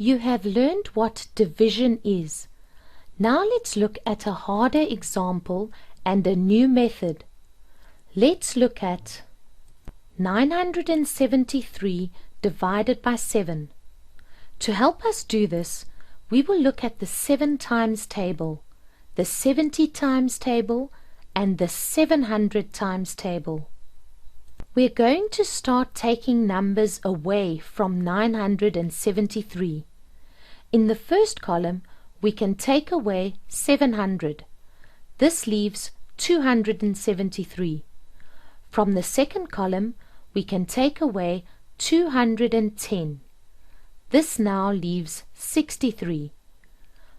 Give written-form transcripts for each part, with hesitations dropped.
You have learned what division is. Now let's look at a harder example and a new method. Let's look at 973 divided by 7. To help us do this, we will look at the 7 times table, the 70 times table, and the 700 times table. We're going to start taking numbers away from 973. In the first column, we can take away 700. This leaves 273. From the second column, we can take away 210. This now leaves 63.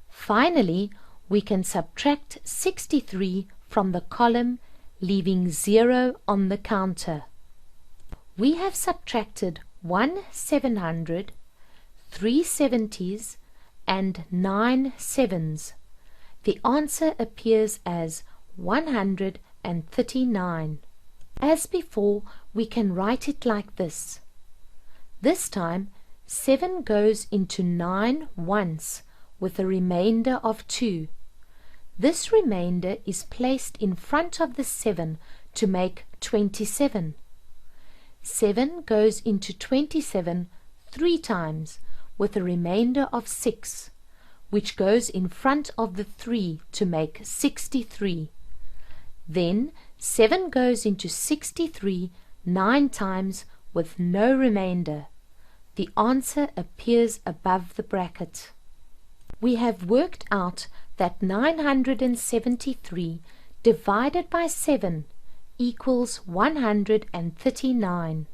Finally, we can subtract 63 from the column, leaving 0 on the counter. We have subtracted 1 700, 3 70s, and 9 7s. The answer appears as 139. As before, we can write it like this. This time, 7 goes into 9 once, with a remainder of 2. This remainder is placed in front of the 7 to make 27. 7 goes into 27 3 times, with a remainder of 6, which goes in front of the 3 to make 63. Then 7 goes into 63 9 times with no remainder. The answer appears above the bracket. We have worked out that 973 divided by 7 equals 139.